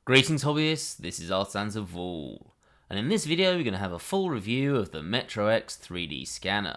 Greetings hobbyists, this is Artisans of All, and in this video we're going to have a full review of the MetroX 3D scanner.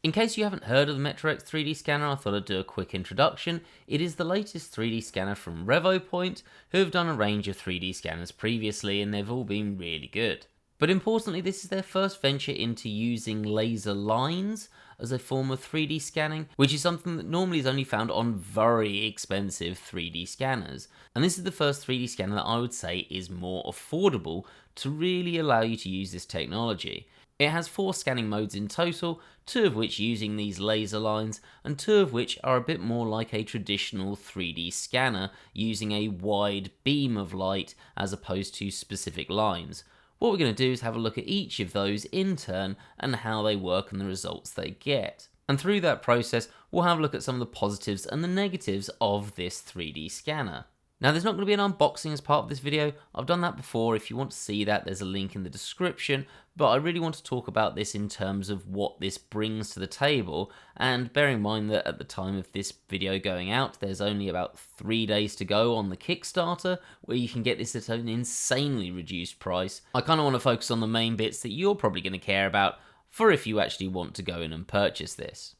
In case you haven't heard of the MetroX 3D scanner, I thought I'd do a quick introduction. It is the latest 3D scanner from Revopoint, who have done a range of 3D scanners previously and they've all been really good. But importantly, this is their first venture into using laser lines as a form of 3D scanning, which is something that normally is only found on very expensive 3D scanners. And this is the first 3D scanner that I would say is more affordable to really allow you to use this technology. It has 4 scanning modes in total, 2 of which using these laser lines, and 2 of which are a bit more like a traditional 3D scanner, using a wide beam of light as opposed to specific lines. What we're going to do is have a look at each of those in turn and how they work and the results they get. And through that process, we'll have a look at some of the positives and the negatives of this 3D scanner. Now, there's not going to be an unboxing as part of this video. I've done that before. If you want to see that, there's a link in the description. But I really want to talk about this in terms of what this brings to the table. And bearing in mind that at the time of this video going out, there's only about 3 days to go on the Kickstarter, where you can get this at an insanely reduced price. I kind of want to focus on the main bits that you're probably going to care about for if you actually want to go in and purchase this.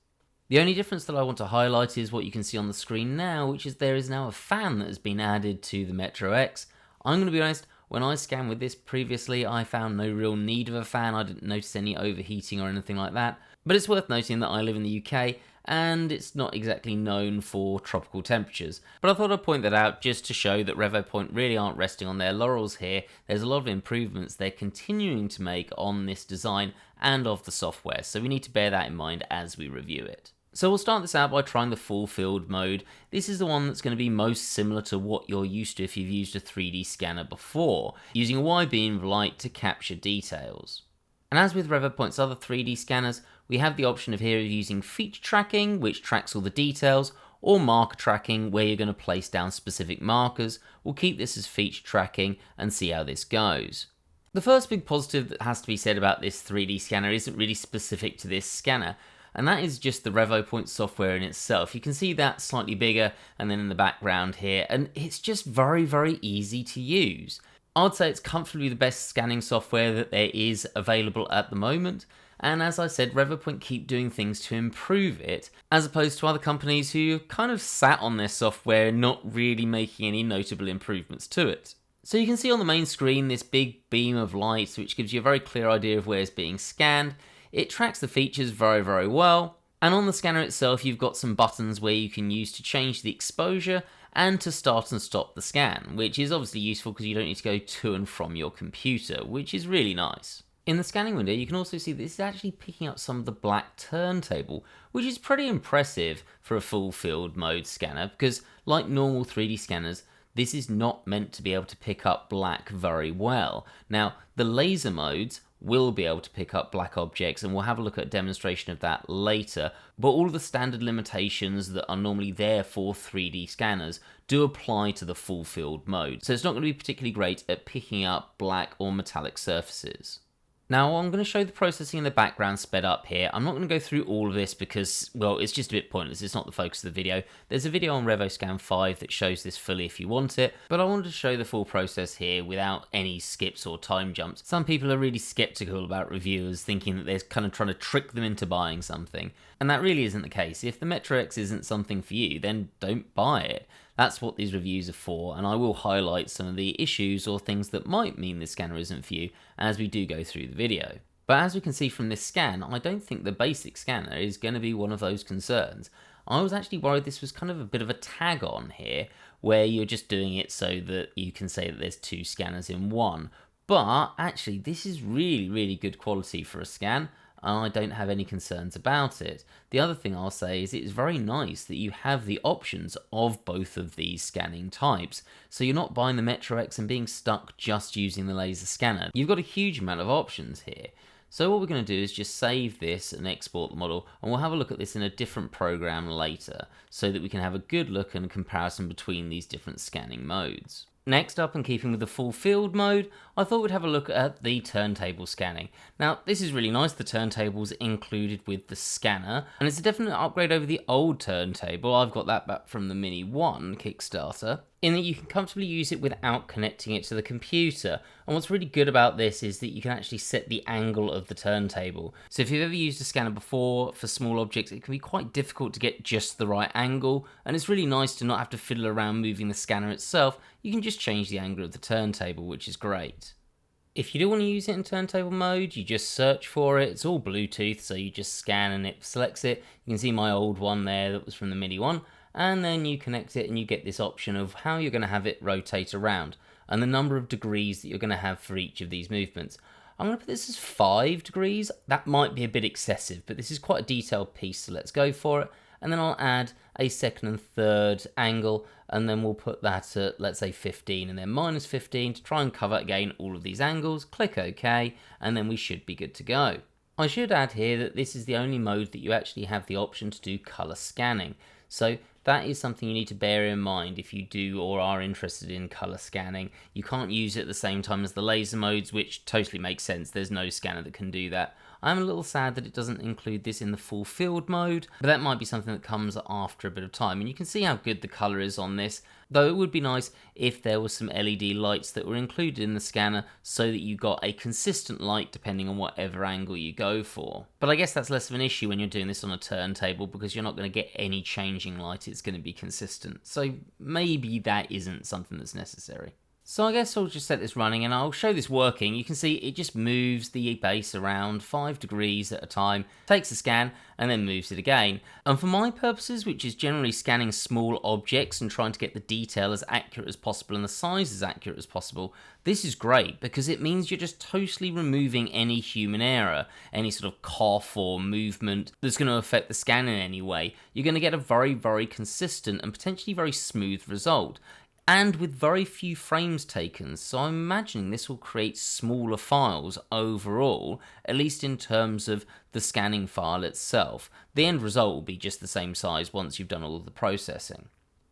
The only difference that I want to highlight is what you can see on the screen now, which is there is now a fan that has been added to the MetroX. I'm going to be honest, when I scanned with this previously, I found no real need of a fan. I didn't notice any overheating or anything like that. But it's worth noting that I live in the UK, and it's not exactly known for tropical temperatures. But I thought I'd point that out just to show that Revopoint really aren't resting on their laurels here. There's a lot of improvements they're continuing to make on this design and of the software, so we need to bear that in mind as we review it. So we'll start this out by trying the full field mode. This is the one that's going to be most similar to what you're used to if you've used a 3D scanner before, using a wide beam of light to capture details. And as with Revopoint's other 3D scanners, we have the option of here of using feature tracking, which tracks all the details, or marker tracking, where you're going to place down specific markers. We'll keep this as feature tracking and see how this goes. The first big positive that has to be said about this 3D scanner isn't really specific to this scanner, and that is just the Revopoint software in itself. You can see that slightly bigger and then in the background here, and it's just very, very easy to use. I would say it's comfortably the best scanning software that there is available at the moment, and as I said, Revopoint keep doing things to improve it, as opposed to other companies who kind of sat on their software not really making any notable improvements to it. So you can see on the main screen this big beam of light, which gives you a very clear idea of where it's being scanned. It tracks the features very, very well, and on the scanner itself you've got some buttons where you can use to change the exposure and to start and stop the scan, which is obviously useful because you don't need to go to and from your computer, which is really nice. In the scanning window you can also see that this is actually picking up some of the black turntable, which is pretty impressive for a full field mode scanner because, like normal 3D scanners, this is not meant to be able to pick up black very well. Now, the laser modes will be able to pick up black objects, and we'll have a look at a demonstration of that later, but all of the standard limitations that are normally there for 3D scanners do apply to the full field mode, so it's not going to be particularly great at picking up black or metallic surfaces. Now, I'm going to show the processing in the background sped up here. I'm not going to go through all of this because, well, it's just a bit pointless. It's not the focus of the video. There's a video on RevoScan 5 that shows this fully if you want it, but I wanted to show the full process here without any skips or time jumps. Some people are really skeptical about reviewers, thinking that they're kind of trying to trick them into buying something, and that really isn't the case. If the MetroX isn't something for you, then don't buy it. That's what these reviews are for, and I will highlight some of the issues or things that might mean this scanner isn't for you as we do go through the video. But as we can see from this scan, I don't think the basic scanner is going to be one of those concerns. I was actually worried this was kind of a bit of a tag on here, where you're just doing it so that you can say that there's 2 scanners in one. But actually, this is really, really good quality for a scan, and I don't have any concerns about it. The other thing I'll say is it's very nice that you have the options of both of these scanning types, so you're not buying the MetroX and being stuck just using the laser scanner. You've got a huge amount of options here. So what we're going to do is just save this and export the model, and we'll have a look at this in a different program later, so that we can have a good look and comparison between these different scanning modes. Next up, and keeping with the full field mode, I thought we'd have a look at the turntable scanning. Now, this is really nice, the turntable's included with the scanner, and it's a definite upgrade over the old turntable. I've got that back from the Mini 1 Kickstarter. in that you can comfortably use it without connecting it to the computer. And what's really good about this is that you can actually set the angle of the turntable. So if you've ever used a scanner before for small objects, it can be quite difficult to get just the right angle, and it's really nice to not have to fiddle around moving the scanner itself. You can just change the angle of the turntable, which is great. If you do want to use it in turntable mode, you just search for it. It's all Bluetooth, so you just scan and it selects it. You can see my old one there that was from the MIDI one. And then you connect it and you get this option of how you're going to have it rotate around and the number of degrees that you're going to have for each of these movements. I'm going to put this as 5 degrees. That might be a bit excessive, but this is quite a detailed piece, so let's go for it. And then I'll add a second and third angle, and then we'll put that at, let's say, 15, and then minus 15 to try and cover again all of these angles. Click OK, and then we should be good to go. I should add here that this is the only mode that you actually have the option to do color scanning. So that is something you need to bear in mind if you do or are interested in color scanning. You can't use it at the same time as the laser modes, which totally makes sense. There's no scanner that can do that. I'm a little sad that it doesn't include this in the full field mode, but that might be something that comes after a bit of time. And you can see how good the color is on this, though it would be nice if there was some LED lights that were included in the scanner so that you got a consistent light depending on whatever angle you go for. But I guess that's less of an issue when you're doing this on a turntable because you're not going to get any changing light. It's going to be consistent. So maybe that isn't something that's necessary. So I guess I'll just set this running and I'll show this working. You can see it just moves the base around 5 degrees at a time, takes a scan and then moves it again. And for my purposes, which is generally scanning small objects and trying to get the detail as accurate as possible and the size as accurate as possible, this is great because it means you're just totally removing any human error, any sort of cough or movement that's going to affect the scan in any way. You're going to get a very, very consistent and potentially very smooth result. And with very few frames taken, so I'm imagining this will create smaller files overall, at least in terms of the scanning file itself. The end result will be just the same size once you've done all of the processing.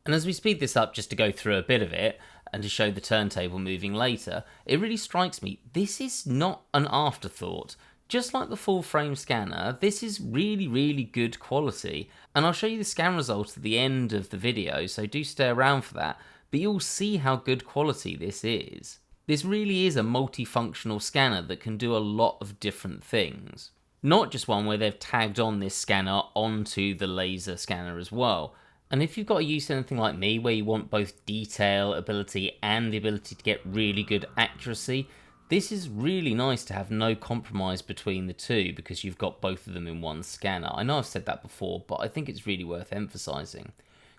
And as we speed this up just to go through a bit of it, and to show the turntable moving later, it really strikes me, this is not an afterthought. Just like the full frame scanner, this is really, really good quality. And I'll show you the scan result at the end of the video, so do stay around for that. But you'll see how good quality this is. This really is a multifunctional scanner that can do a lot of different things. Not just one where they've tagged on this scanner onto the laser scanner as well. And if you've got to use anything like me, where you want both detail, ability, and the ability to get really good accuracy, this is really nice to have no compromise between the two because you've got both of them in one scanner. I know I've said that before, but I think it's really worth emphasizing.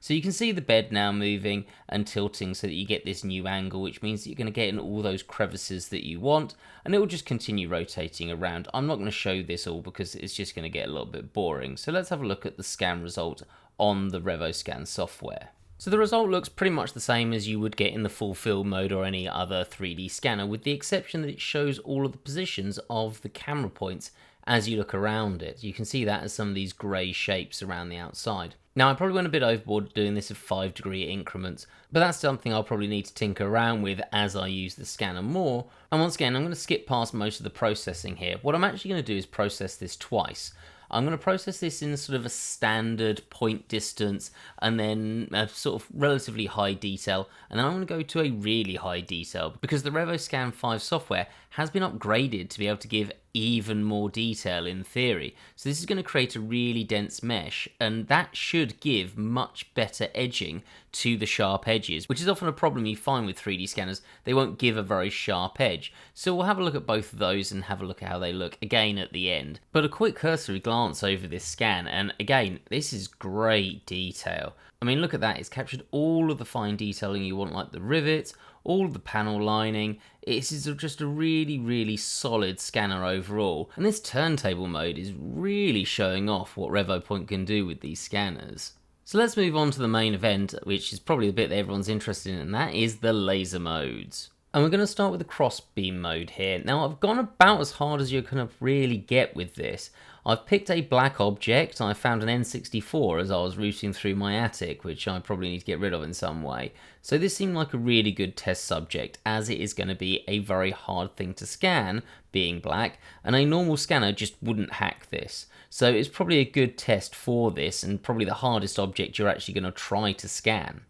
So you can see the bed now moving and tilting so that you get this new angle, which means that you're going to get in all those crevices that you want, and it will just continue rotating around. I'm not going to show this all because it's just going to get a little bit boring. So let's have a look at the scan result on the RevoScan software. So the result looks pretty much the same as you would get in the full field mode or any other 3D scanner, with the exception that it shows all of the positions of the camera points as you look around it. You can see that as some of these grey shapes around the outside. Now, I probably went a bit overboard doing this in 5-degree increments, but that's something I'll probably need to tinker around with as I use the scanner more. And once again, I'm going to skip past most of the processing here. What I'm actually going to do is process this twice. I'm going to process this in sort of a standard point distance and then a sort of relatively high detail, and then I'm going to go to a really high detail because the RevoScan 5 software has been upgraded to be able to give even more detail in theory. So this is going to create a really dense mesh, and that should give much better edging to the sharp edges, which is often a problem you find with 3D scanners. They won't give a very sharp edge. So we'll have a look at both of those and have a look at how they look again at the end. But a quick cursory glance over this scan, and again, this is great detail. I mean, look at that. It's captured all of the fine detailing you want, like the rivets, all of the panel lining. This is just a really, really solid scanner overall. And this turntable mode is really showing off what Revopoint can do with these scanners. So let's move on to the main event, which is probably the bit that everyone's interested in, and that is the laser modes. And we're going to start with the cross-beam mode here. Now, I've gone about as hard as you can really get with this. I've picked a black object. I found an N64 as I was routing through my attic, which I probably need to get rid of in some way. So this seemed like a really good test subject, as it is going to be a very hard thing to scan, being black, and a normal scanner just wouldn't hack this. So it's probably a good test for this, and probably the hardest object you're actually going to try to scan.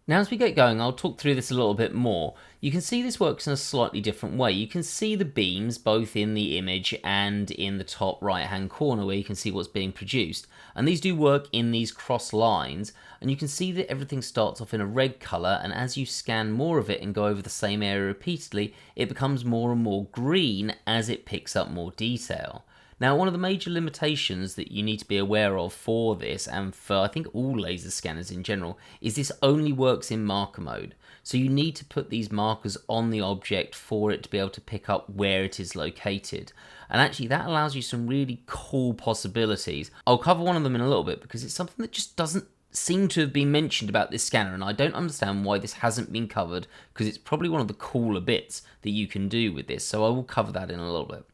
Now as we get going, I'll talk through this a little bit more. You can see this works in a slightly different way. You can see the beams both in the image and in the top right hand corner where you can see what's being produced. And these do work in these cross lines, and you can see that everything starts off in a red colour, and as you scan more of it and go over the same area repeatedly, it becomes more and more green as it picks up more detail. Now, one of the major limitations that you need to be aware of for this, and for I think all laser scanners in general, is this only works in marker mode. So you need to put these markers on the object for it to be able to pick up where it is located. And actually that allows you some really cool possibilities. I'll cover one of them in a little bit because it's something that just doesn't seem to have been mentioned about this scanner, and I don't understand why this hasn't been covered, because it's probably one of the cooler bits that you can do with this. So I will cover that in a little bit.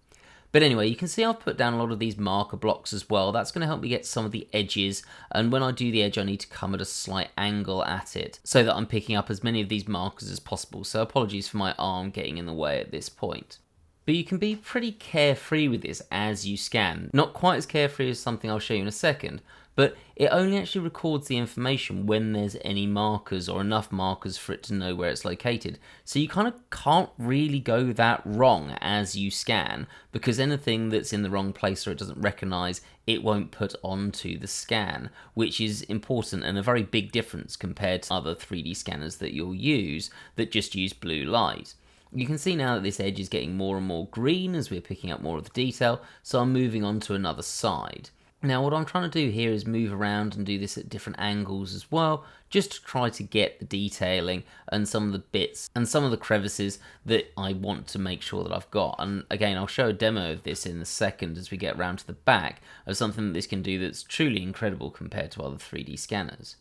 But anyway, you can see I've put down a lot of these marker blocks as well. That's going to help me get some of the edges, and when I do the edge I need to come at a slight angle at it so that I'm picking up as many of these markers as possible. So apologies for my arm getting in the way at this point. But you can be pretty carefree with this as you scan. Not quite as carefree as something I'll show you in a second, but it only actually records the information when there's any markers or enough markers for it to know where it's located. So you kind of can't really go that wrong as you scan, because anything that's in the wrong place or it doesn't recognize, it won't put onto the scan, which is important and a very big difference compared to other 3D scanners that you'll use that just use blue light. You can see now that this edge is getting more and more green as we're picking up more of the detail, so I'm moving on to another side. Now what I'm trying to do here is move around and do this at different angles as well, just to try to get the detailing and some of the bits and some of the crevices that I want to make sure that I've got. And again, I'll show a demo of this in a second as we get around to the back of something that this can do that's truly incredible compared to other 3D scanners.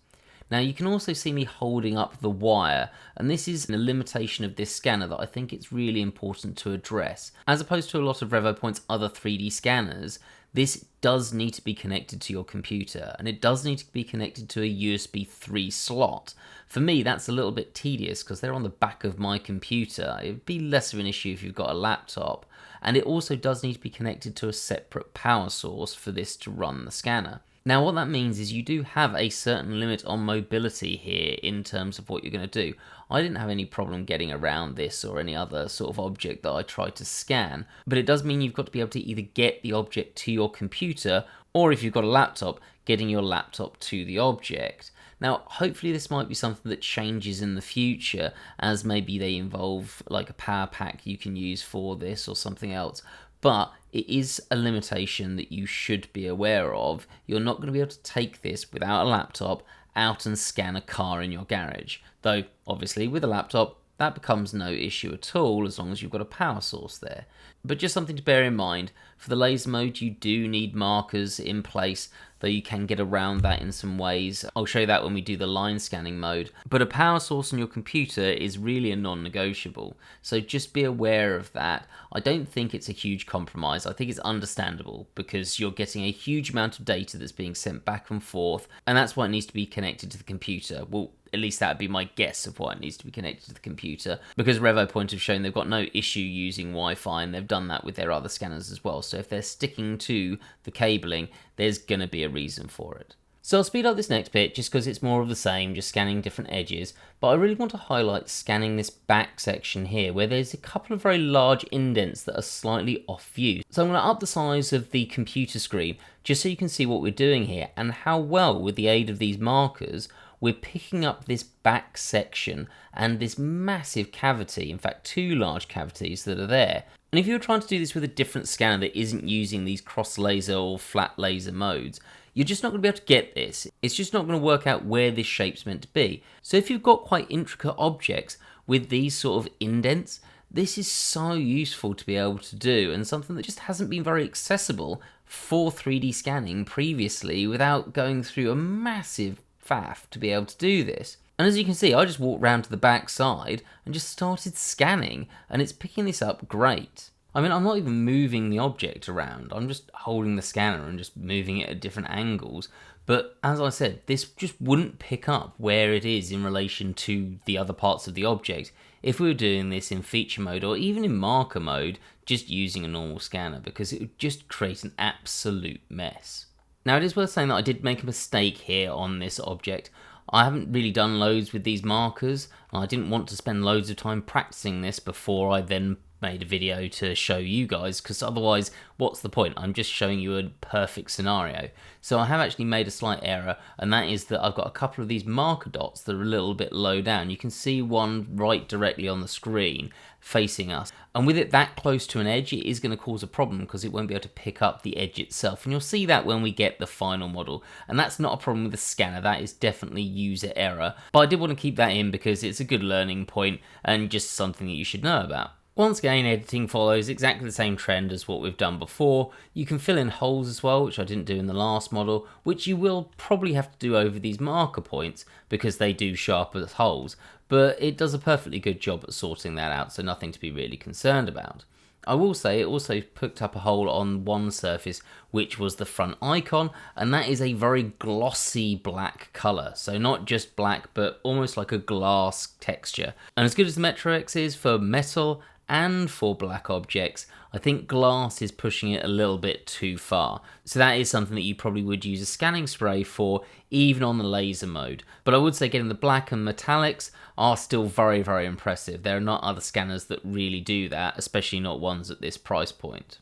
Now you can also see me holding up the wire, and this is a limitation of this scanner that I think it's really important to address. As opposed to a lot of Revopoint's other 3D scanners, this does need to be connected to your computer, and it does need to be connected to a USB 3 slot. For me, that's a little bit tedious because they're on the back of my computer. It would be less of an issue if you've got a laptop, and it also does need to be connected to a separate power source for this to run the scanner. Now what that means is you do have a certain limit on mobility here in terms of what you're going to do. I didn't have any problem getting around this or any other sort of object that I tried to scan, but it does mean you've got to be able to either get the object to your computer, or if you've got a laptop, getting your laptop to the object. Now hopefully this might be something that changes in the future, as maybe they involve like a power pack you can use for this or something else. But it is a limitation that you should be aware of. You're not going to be able to take this without a laptop out and scan a car in your garage. Though, obviously, with a laptop, that becomes no issue at all as long as you've got a power source there. But just something to bear in mind, for the laser mode you do need markers in place, though you can get around that in some ways. I'll show you that when we do the line scanning mode. But a power source on your computer is really a non-negotiable, so just be aware of that. I don't think it's a huge compromise. I think it's understandable because you're getting a huge amount of data that's being sent back and forth, and that's why it needs to be connected to the computer. Well, at least that would be my guess of why it needs to be connected to the computer, because Revopoint have shown they've got no issue using Wi-Fi, and they've done that with their other scanners as well. So if they're sticking to the cabling, there's going to be a reason for it. So I'll speed up this next bit just because it's more of the same, just scanning different edges, but I really want to highlight scanning this back section here where there's a couple of very large indents that are slightly off view. So I'm going to up the size of the computer screen just so you can see what we're doing here and how well, with the aid of these markers, we're picking up this back section and this massive cavity, in fact 2 large cavities that are there. And if you were trying to do this with a different scanner that isn't using these cross laser or flat laser modes, you're just not going to be able to get this. It's just not going to work out where this shape's meant to be. So if you've got quite intricate objects with these sort of indents, this is so useful to be able to do, and something that just hasn't been very accessible for 3D scanning previously without going through a massive faff to be able to do this. And as you can see, I just walked round to the back side and just started scanning, and it's picking this up great. I mean, I'm not even moving the object around, I'm just holding the scanner and just moving it at different angles. But as I said, this just wouldn't pick up where it is in relation to the other parts of the object if we were doing this in feature mode or even in marker mode, just using a normal scanner, because it would just create an absolute mess. Now it is worth saying that I did make a mistake here on this object. I haven't really done loads with these markers. I didn't want to spend loads of time practicing this before I then made a video to show you guys, because otherwise what's the point? I'm just showing you a perfect scenario. So I have actually made a slight error, and that is that I've got a couple of these marker dots that are a little bit low down. You can see one right directly on the screen facing us, and with it that close to an edge, it is going to cause a problem because it won't be able to pick up the edge itself, and you'll see that when we get the final model. And that's not a problem with the scanner, that is definitely user error, but I did want to keep that in because it's a good learning point and just something that you should know about. Once again, editing follows exactly the same trend as what we've done before. You can fill in holes as well, which I didn't do in the last model, which you will probably have to do over these marker points because they do show up as holes, but it does a perfectly good job at sorting that out, so nothing to be really concerned about. I will say it also picked up a hole on one surface, which was the front icon, and that is a very glossy black colour. So not just black, but almost like a glass texture. And as good as the MetroX is for metal and for black objects, I think glass is pushing it a little bit too far. So that is something that you probably would use a scanning spray for, even on the laser mode. But I would say getting the black and metallics are still very, very impressive. There are not other scanners that really do that, especially not ones at this price point.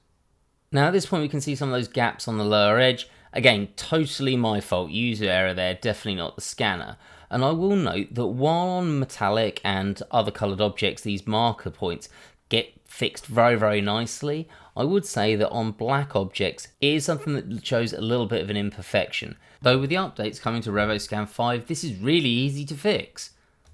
Now at this point we can see some of those gaps on the lower edge. Again, totally my fault, user error there, definitely not the scanner. And I will note that while on metallic and other coloured objects these marker points get fixed very, very nicely, I would say that on black objects it is something that shows a little bit of an imperfection. Though with the updates coming to RevoScan 5, this is really easy to fix.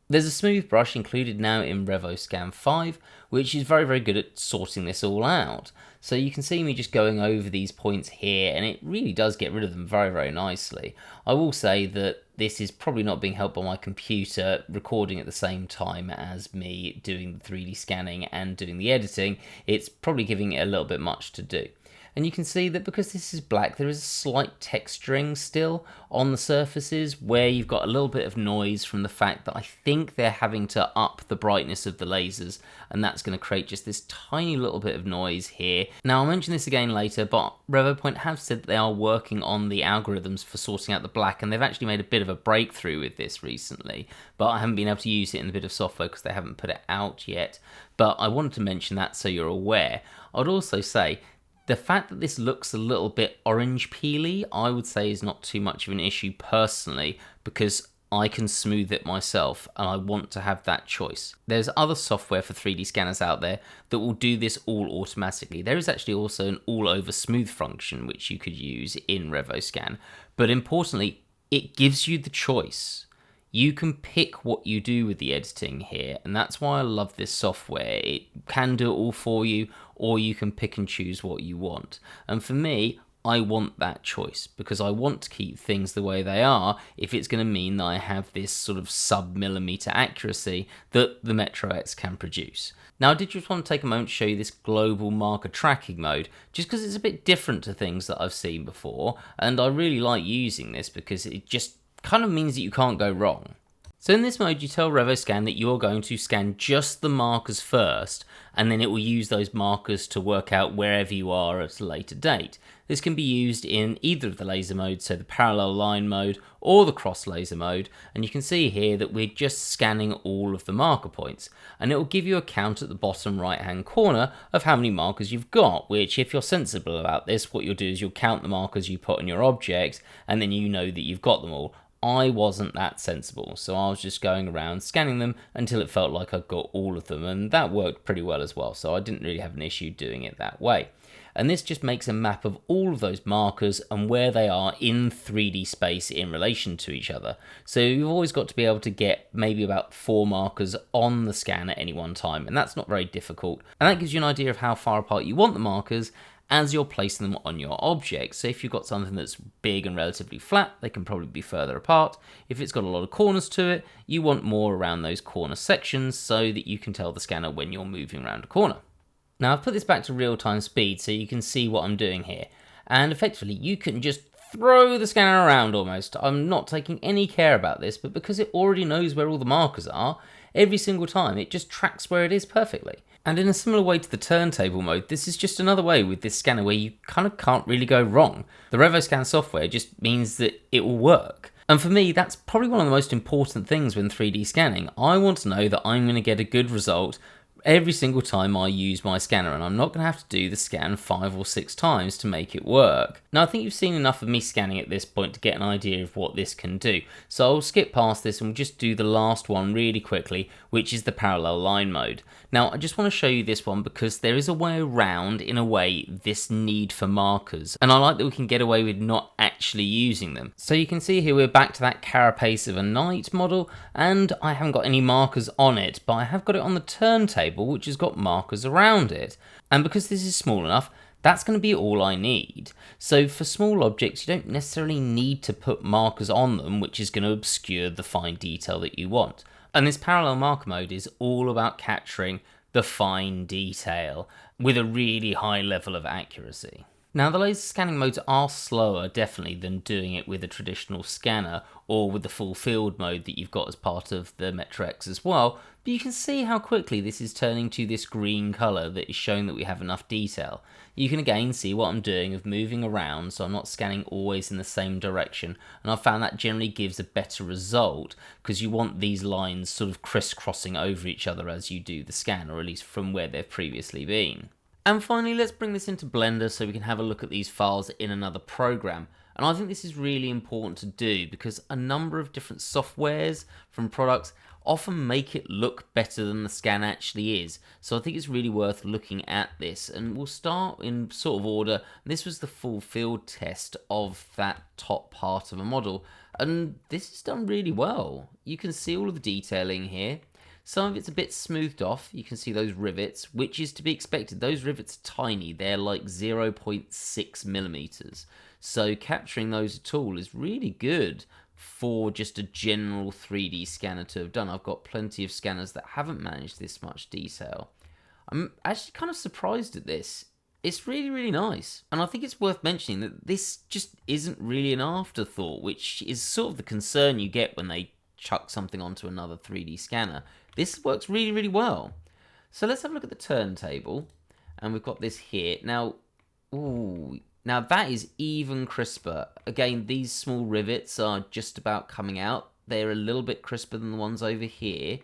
There's a smooth brush included now in RevoScan 5, which is very, very good at sorting this all out. So you can see me just going over these points here, and it really does get rid of them very, very nicely. I will say that this is probably not being helped by my computer recording at the same time as me doing the 3D scanning and doing the editing. It's probably giving it a little bit much to do. And you can see that because this is black, there is a slight texturing still on the surfaces where you've got a little bit of noise from the fact that I think they're having to up the brightness of the lasers, and that's going to create just this tiny little bit of noise here. Now I'll mention this again later, but Revopoint have said that they are working on the algorithms for sorting out the black, and they've actually made a bit of a breakthrough with this recently, but I haven't been able to use it in a bit of software because they haven't put it out yet. But I wanted to mention that so you're aware. I'd also say the fact that this looks a little bit orange peely, I would say is not too much of an issue personally, because I can smooth it myself and I want to have that choice. There's other software for 3D scanners out there that will do this all automatically. There is actually also an all over smooth function which you could use in RevoScan, but importantly, it gives you the choice. You can pick what you do with the editing here, and that's why I love this software. It can do it all for you, or you can pick and choose what you want. And for me, I want that choice because I want to keep things the way they are if it's going to mean that I have this sort of sub-millimeter accuracy that the MetroX can produce. Now I did just want to take a moment to show you this global marker tracking mode, just because it's a bit different to things that I've seen before, and I really like using this because it just kind of means that you can't go wrong. So in this mode you tell RevoScan that you're going to scan just the markers first, and then it will use those markers to work out wherever you are at a later date. This can be used in either of the laser modes, so the parallel line mode or the cross laser mode, and you can see here that we're just scanning all of the marker points, and it will give you a count at the bottom right hand corner of how many markers you've got, which if you're sensible about this, what you'll do is you'll count the markers you put on your object, and then you know that you've got them all. I wasn't that sensible, so I was just going around scanning them until it felt like I'd got all of them, and that worked pretty well as well, so I didn't really have an issue doing it that way. And this just makes a map of all of those markers and where they are in 3D space in relation to each other. So you've always got to be able to get maybe about 4 markers on the scan at any one time, and that's not very difficult. And that gives you an idea of how far apart you want the markers as you're placing them on your object. So if you've got something that's big and relatively flat, they can probably be further apart. If it's got a lot of corners to it, you want more around those corner sections so that you can tell the scanner when you're moving around a corner. Now I've put this back to real-time speed so you can see what I'm doing here. And effectively you can just throw the scanner around almost. I'm not taking any care about this, but because it already knows where all the markers are, every single time it just tracks where it is perfectly. And in a similar way to the turntable mode, this is just another way with this scanner where you kind of can't really go wrong. The RevoScan software just means that it will work. And for me, that's probably one of the most important things when 3D scanning. I want to know that I'm going to get a good result every single time I use my scanner, and I'm not going to have to do the scan 5 or 6 times to make it work. Now, I think you've seen enough of me scanning at this point to get an idea of what this can do. So I'll skip past this and we'll just do the last one really quickly, which is the parallel line mode. Now, I just want to show you this one because there is a way around, in a way, this need for markers. And I like that we can get away with not actually using them. So you can see here we're back to that carapace of a knight model, and I haven't got any markers on it, but I have got it on the turntable, which has got markers around it. And because this is small enough, that's going to be all I need. So for small objects, you don't necessarily need to put markers on them, which is going to obscure the fine detail that you want. And this parallel marker mode is all about capturing the fine detail with a really high level of accuracy. Now, the laser scanning modes are slower, definitely, than doing it with a traditional scanner or with the full field mode that you've got as part of the MetroX as well, but you can see how quickly this is turning to this green colour that is showing that we have enough detail. You can again see what I'm doing of moving around, so I'm not scanning always in the same direction, and I've found that generally gives a better result because you want these lines sort of crisscrossing over each other as you do the scan, or at least from where they've previously been. And finally, let's bring this into Blender so we can have a look at these files in another program. And I think this is really important to do because a number of different softwares from products often make it look better than the scan actually is. So I think it's really worth looking at this, and we'll start in sort of order. This was the full field test of that top part of a model, and this is done really well. You can see all of the detailing here. Some of it's a bit smoothed off. You can see those rivets, which is to be expected. Those rivets are tiny. They're like 0.6 millimeters. So capturing those at all is really good for just a general 3D scanner to have done. I've got plenty of scanners that haven't managed this much detail. I'm actually kind of surprised at this. It's really, really nice. And I think it's worth mentioning that this just isn't really an afterthought, which is sort of the concern you get when they chuck something onto another 3D scanner. This works really, really well. So let's have a look at the turntable. And we've got this here. Now, now that is even crisper. Again, these small rivets are just about coming out. They're a little bit crisper than the ones over here.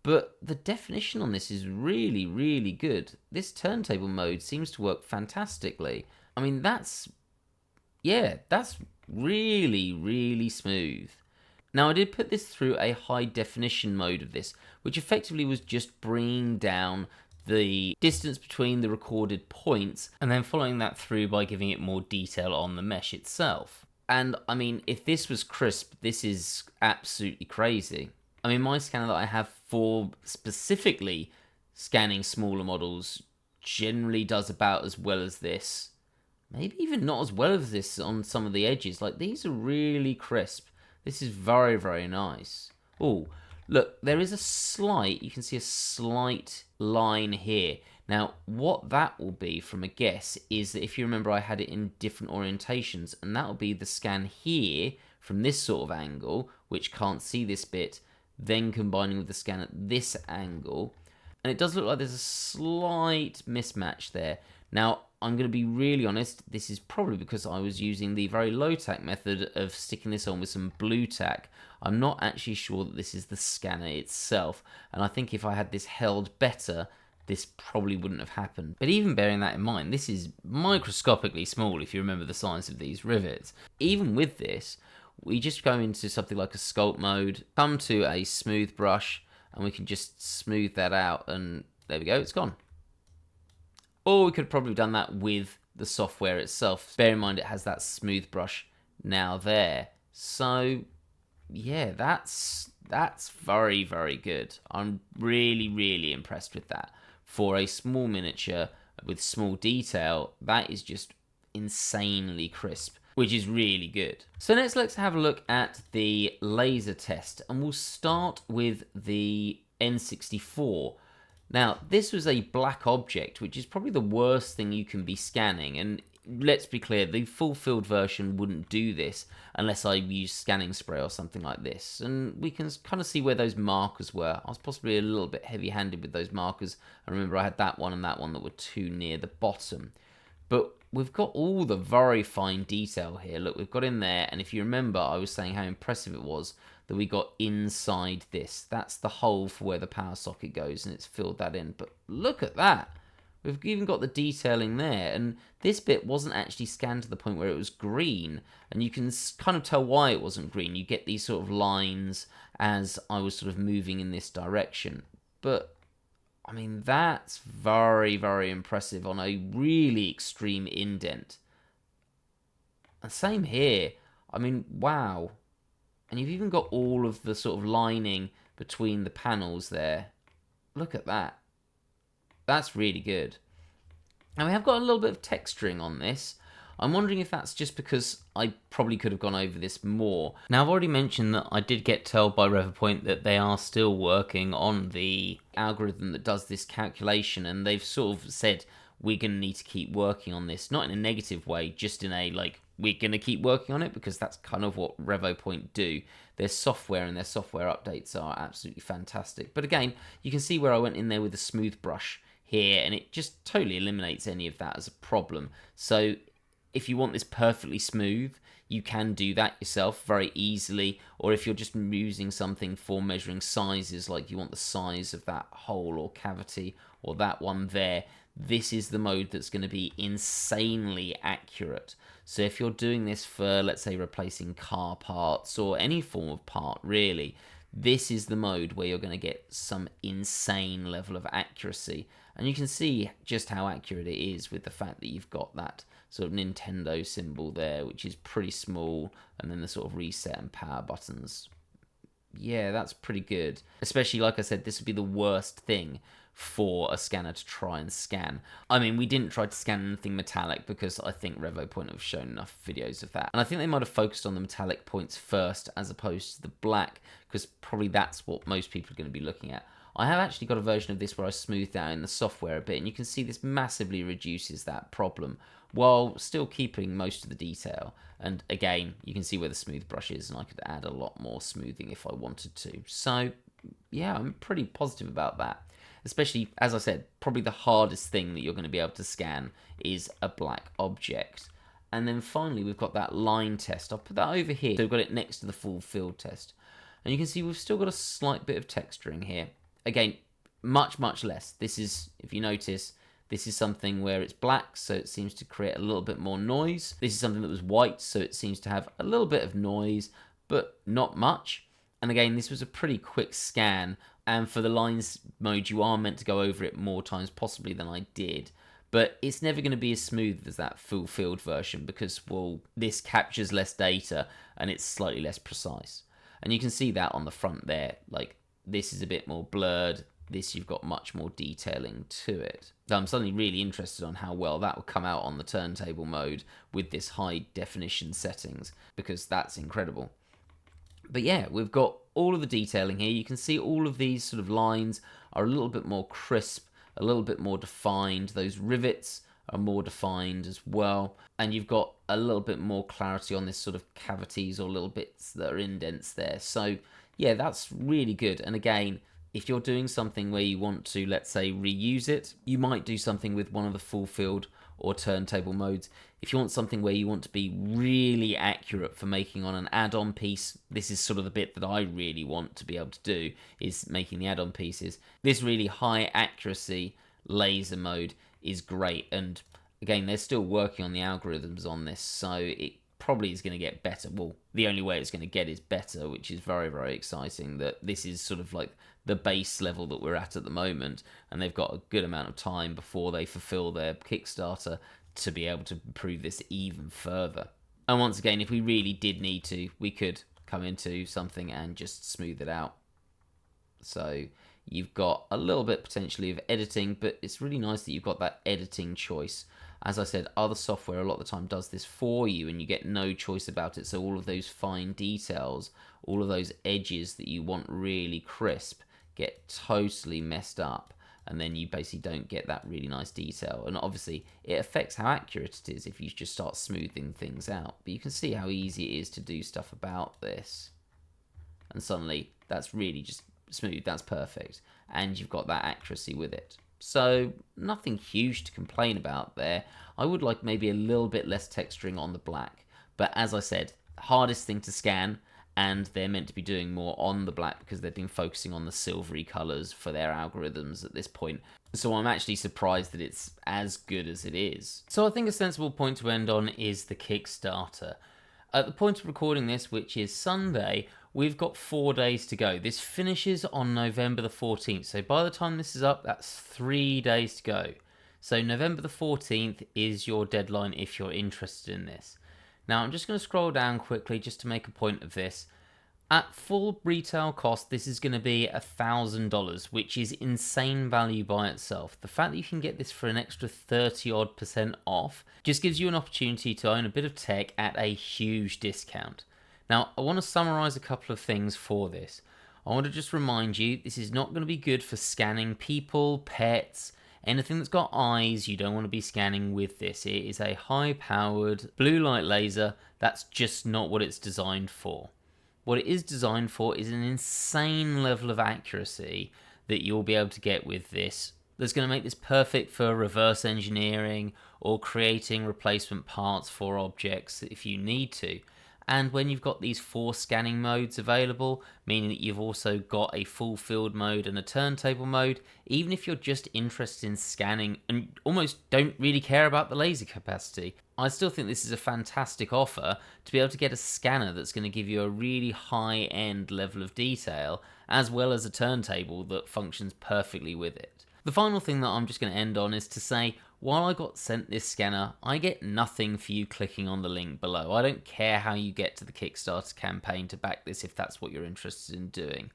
But the definition on this is really, really good. This turntable mode seems to work fantastically. I mean, that's really, really smooth. Now, I did put this through a high definition mode of this, which effectively was just bringing down the distance between the recorded points and then following that through by giving it more detail on the mesh itself. And I mean, if this was crisp, this is absolutely crazy. I mean, my scanner that I have for specifically scanning smaller models generally does about as well as this. Maybe even not as well as this on some of the edges. Like, these are really crisp. This is very, very nice. Oh, look, there is a slight, you can see a slight line here. Now, what that will be from a guess is that if you remember, I had it in different orientations, and that will be the scan here from this sort of angle, which can't see this bit, then combining with the scan at this angle. And it does look like there's a slight mismatch there. Now, I'm going to be really honest, this is probably because I was using the very low tack method of sticking this on with some blue tack. I'm not actually sure that this is the scanner itself, and I think if I had this held better, this probably wouldn't have happened. But even bearing that in mind, this is microscopically small if you remember the size of these rivets. Even with this, we just go into something like a sculpt mode, come to a smooth brush, and we can just smooth that out, and there we go, it's gone. Or we could have probably done that with the software itself. Bear in mind it has that smooth brush now there. So yeah, that's very, very good. I'm really, really impressed with that. For a small miniature with small detail, that is just insanely crisp, which is really good. So next, let's have a look at the laser test, and we'll start with the N64. Now, this was a black object, which is probably the worst thing you can be scanning, and let's be clear, the full field version wouldn't do this unless I used scanning spray or something like this, and we can kind of see where those markers were. I was possibly a little bit heavy-handed with those markers. I remember I had that one and that one that were too near the bottom. But we've got all the very fine detail here. Look, we've got in there, and if you remember, I was saying how impressive it was that we got inside this. That's the hole for where the power socket goes, and it's filled that in. But look at that. We've even got the detailing there, and this bit wasn't actually scanned to the point where it was green, and you can kind of tell why it wasn't green. You get these sort of lines as I was sort of moving in this direction. But I mean, that's very, very impressive on a really extreme indent. And same here. I mean, wow. And you've even got all of the sort of lining between the panels there. Look at that. That's really good. And we have got a little bit of texturing on this. I'm wondering if that's just because I probably could have gone over this more. Now, I've already mentioned that I did get told by Revopoint that they are still working on the algorithm that does this calculation, and they've sort of said we're going to need to keep working on this, not in a negative way, just in a like, we're going to keep working on it, because that's kind of what Revopoint do. Their software and their software updates are absolutely fantastic. But again, you can see where I went in there with a smooth brush here, and it just totally eliminates any of that as a problem. So if you want this perfectly smooth, you can do that yourself very easily. Or if you're just using something for measuring sizes, like you want the size of that hole or cavity or that one there, this is the mode that's going to be insanely accurate. So if you're doing this for, let's say, replacing car parts or any form of part, really, this is the mode where you're going to get some insane level of accuracy. And you can see just how accurate it is with the fact that you've got that sort of Nintendo symbol there, which is pretty small, and then the sort of reset and power buttons. Yeah, that's pretty good. Especially, like I said, this would be the worst thing for a scanner to try and scan. I mean, we didn't try to scan anything metallic because I think Revopoint have shown enough videos of that. And I think they might have focused on the metallic points first as opposed to the black, because probably that's what most people are going to be looking at. I have actually got a version of this where I smoothed out in the software a bit, and you can see this massively reduces that problem while still keeping most of the detail. And again, you can see where the smooth brush is, and I could add a lot more smoothing if I wanted to. So yeah, I'm pretty positive about that. Especially, as I said, probably the hardest thing that you're going to be able to scan is a black object. And then finally, we've got that line test. I'll put that over here. So we've got it next to the full field test. And you can see we've still got a slight bit of texturing here. Again, much, much less. This is, if you notice, this is something where it's black, so it seems to create a little bit more noise. This is something that was white, so it seems to have a little bit of noise, but not much. And again, this was a pretty quick scan, and for the lines mode, you are meant to go over it more times possibly than I did. But it's never going to be as smooth as that full field version because, well, this captures less data and it's slightly less precise. And you can see that on the front there, like this is a bit more blurred. This, you've got much more detailing to it. So I'm suddenly really interested on how well that will come out on the turntable mode with this high definition settings, because that's incredible. But yeah, we've got all of the detailing here. You can see all of these sort of lines are a little bit more crisp, a little bit more defined. Those rivets are more defined as well. And you've got a little bit more clarity on this sort of cavities or little bits that are indents there. So yeah, that's really good. And again, if you're doing something where you want to, let's say, reuse it, you might do something with one of the full field or turntable modes. If you want something where you want to be really accurate for making on an add-on piece, this is sort of the bit that I really want to be able to do, is making the add-on pieces. This really high accuracy laser mode is great, and again, they're still working on the algorithms on this, so it probably is going to get better. Well, the only way it's going to get is better, which is very, very exciting, that this is sort of like the base level that we're at the moment, and they've got a good amount of time before they fulfill their Kickstarter to be able to improve this even further. And once again, if we really did need to, we could come into something and just smooth it out. So you've got a little bit potentially of editing, but it's really nice that you've got that editing choice. As I said, other software a lot of the time does this for you and you get no choice about it. So all of those fine details, all of those edges that you want really crisp get totally messed up. And then you basically don't get that really nice detail. And obviously, it affects how accurate it is if you just start smoothing things out. But you can see how easy it is to do stuff about this. And suddenly, that's really just smooth. That's perfect. And you've got that accuracy with it. So nothing huge to complain about there. I would like maybe a little bit less texturing on the black. But as I said, hardest thing to scan, and they're meant to be doing more on the black because they've been focusing on the silvery colours for their algorithms at this point. So I'm actually surprised that it's as good as it is. So I think a sensible point to end on is the Kickstarter. At the point of recording this, which is Sunday, we've got 4 days to go. This finishes on November the 14th. So by the time this is up, that's 3 days to go. So November the 14th is your deadline if you're interested in this. Now I'm just going to scroll down quickly just to make a point of this. At full retail cost, this is going to be $1,000, which is insane value by itself. The fact that you can get this for an extra 30% off just gives you an opportunity to own a bit of tech at a huge discount. Now, I want to summarize a couple of things for this. I want to just remind you, this is not going to be good for scanning people, pets, anything that's got eyes. You don't want to be scanning with this. It is a high-powered blue light laser. That's just not what it's designed for. What it is designed for is an insane level of accuracy that you'll be able to get with this. That's going to make this perfect for reverse engineering or creating replacement parts for objects if you need to. And when you've got these 4 scanning modes available, meaning that you've also got a full field mode and a turntable mode, even if you're just interested in scanning and almost don't really care about the laser capacity, I still think this is a fantastic offer to be able to get a scanner that's going to give you a really high-end level of detail, as well as a turntable that functions perfectly with it. The final thing that I'm just going to end on is to say, while I got sent this scanner, I get nothing for you clicking on the link below. I don't care how you get to the Kickstarter campaign to back this if that's what you're interested in doing.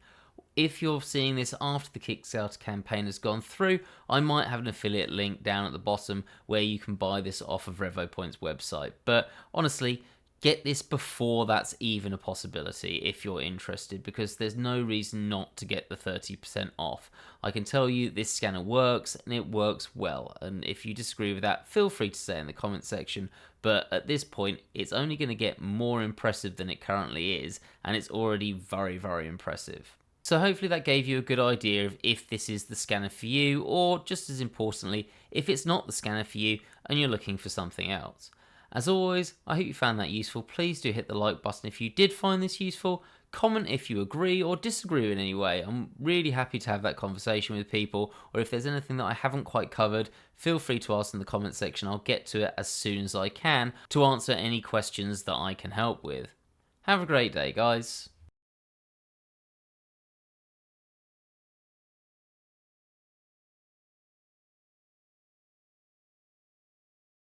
If you're seeing this after the Kickstarter campaign has gone through, I might have an affiliate link down at the bottom where you can buy this off of Revopoint's website. But honestly, get this before that's even a possibility if you're interested, because there's no reason not to get the 30% off. I can tell you this scanner works, and it works well, and if you disagree with that, feel free to say in the comment section, but at this point it's only going to get more impressive than it currently is, and it's already very, very impressive. So hopefully that gave you a good idea of if this is the scanner for you, or just as importantly, if it's not the scanner for you and you're looking for something else. As always, I hope you found that useful. Please do hit the like button if you did find this useful. Comment if you agree or disagree in any way. I'm really happy to have that conversation with people, or if there's anything that I haven't quite covered, feel free to ask in the comment section. I'll get to it as soon as I can to answer any questions that I can help with. Have a great day, guys.